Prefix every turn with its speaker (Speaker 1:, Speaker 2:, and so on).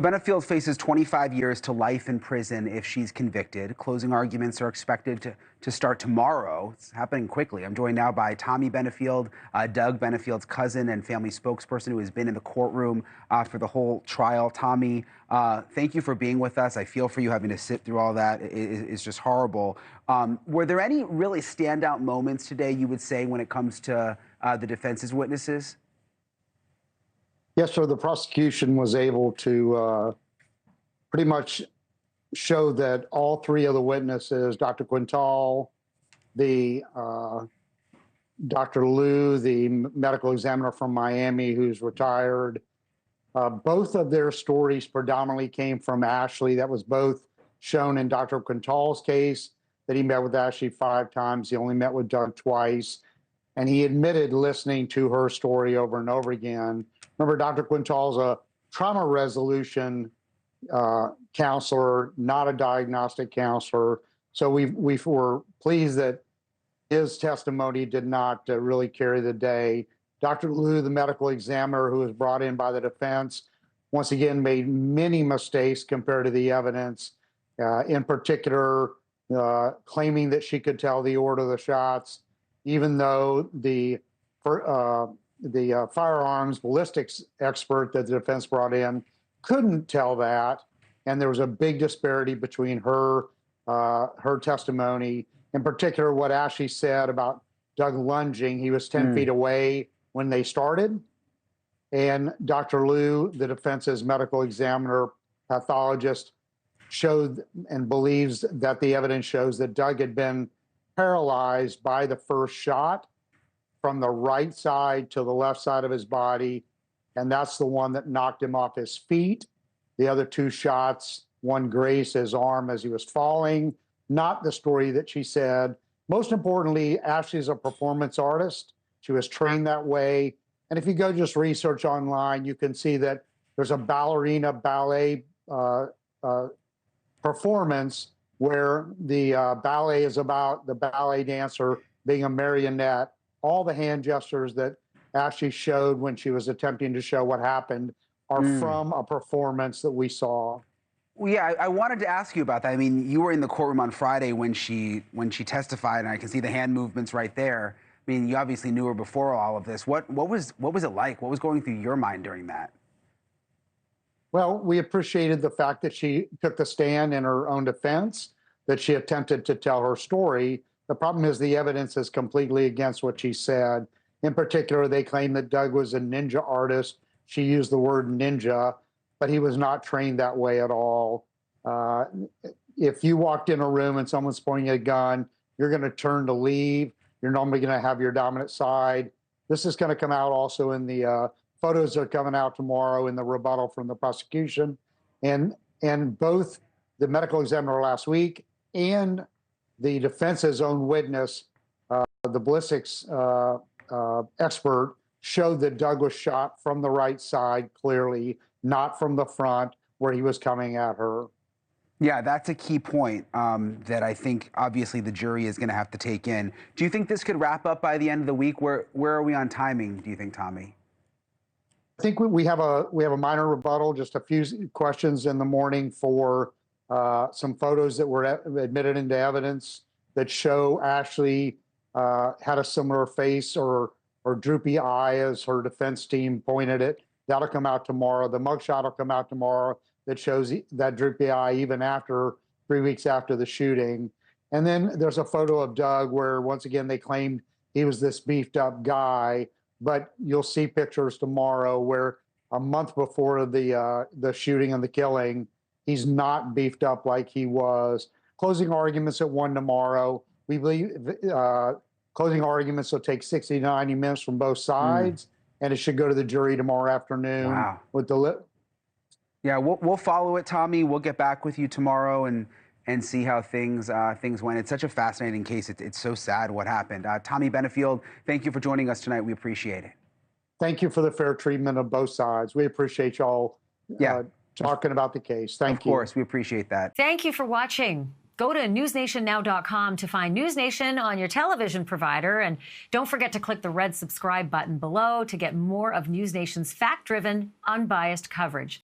Speaker 1: Benefield faces 25 years to life in prison if she's convicted. Closing arguments are expected to start tomorrow. It's happening quickly. I'm joined now by Tommie Benefield, Doug Benefield's cousin and family spokesperson who has been in the courtroom for the whole trial. Tommie, thank you for being with us. I feel for you having to sit through all that. It's just horrible. Were there any really standout moments today, you would say, when it comes to the defense's witnesses?
Speaker 2: Yes, sir. The prosecution was able to pretty much show that all three of the witnesses, Dr. Quintal, the Dr. Liu, the medical examiner from Miami who's retired, both of their stories predominantly came from Ashleigh. That was both shown in Dr. Quintal's case, that he met with Ashleigh 5 times. He only met with Doug twice. And he admitted listening to her story over and over again. Remember, Dr. Quintal's a trauma resolution counselor, not a diagnostic counselor. So we were pleased that his testimony did not really carry the day. Dr. Liu, the medical examiner who was brought in by the defense, once again made many mistakes compared to the evidence, in particular claiming that she could tell the order of the shots, even though the firearms ballistics expert that the defense brought in couldn't tell that. And there was a big disparity between her testimony, in particular what Ashleigh said about Doug lunging. He was 10 feet away when they started. And Dr. Liu, the defense's medical examiner, pathologist, showed and believes that the evidence shows that Doug had been paralyzed by the first shot from the right side to the left side of his body, and that's the one that knocked him off his feet. The other 2 shots, one grazed his arm as he was falling, not the story that she said. Most importantly, Ashleigh's a performance artist. She was trained that way. And if you go just research online, you can see that there's a ballerina ballet performance where the ballet is about the ballet dancer being a marionette. All the hand gestures that Ashleigh showed when she was attempting to show what happened are from a performance that we saw.
Speaker 1: Well, yeah, I wanted to ask you about that. I mean, you were in the courtroom on Friday when she testified, and I can see the hand movements right there. I mean, you obviously knew her before all of this. What was it like? What was going through your mind during that?
Speaker 2: Well, we appreciated the fact that she took the stand in her own defense, that she attempted to tell her story. The problem is the evidence is completely against what she said. In particular, they claim that Doug was a ninja artist. She used the word ninja, but he was not trained that way at all. If you walked in a room and someone's pointing a gun, you're going to turn to leave. You're normally going to have your dominant side. This is going to come out also in the photos that are coming out tomorrow in the rebuttal from the prosecution. And both the medical examiner last week and the defense's own witness, the ballistics expert, showed that Doug was shot from the right side clearly, not from the front where he was coming at her.
Speaker 1: Yeah, that's a key point that I think obviously the jury is going to have to take in. Do you think this could wrap up by the end of the week? Where are we on timing, do you think, Tommie?
Speaker 2: I think we have a minor rebuttal, just a few questions in the morning for some photos that were admitted into evidence that show Ashleigh had a similar face or droopy eye as her defense team pointed it. That'll come out tomorrow. The mugshot will come out tomorrow that shows that droopy eye even after 3 weeks after the shooting. And then there's a photo of Doug where, once again, they claimed he was this beefed up guy, but you'll see pictures tomorrow where a month before the shooting and the killing, he's not beefed up like he was. Closing arguments at 1 tomorrow. We believe closing arguments will take 60 to 90 minutes from both sides, and it should go to the jury tomorrow afternoon.
Speaker 1: Wow.
Speaker 2: With the
Speaker 1: Yeah, we'll follow it, Tommie. We'll get back with you tomorrow and see how things went. It's such a fascinating case. It's so sad what happened. Tommie Benefield, thank you for joining us tonight. We appreciate it.
Speaker 2: Thank you for the fair treatment of both sides. We appreciate y'all talking about the case. Thank you.
Speaker 1: Of course, we appreciate that.
Speaker 3: Thank you for watching. Go to newsnationnow.com to find News Nation on your television provider. And don't forget to click the red subscribe button below to get more of News Nation's fact-driven, unbiased coverage.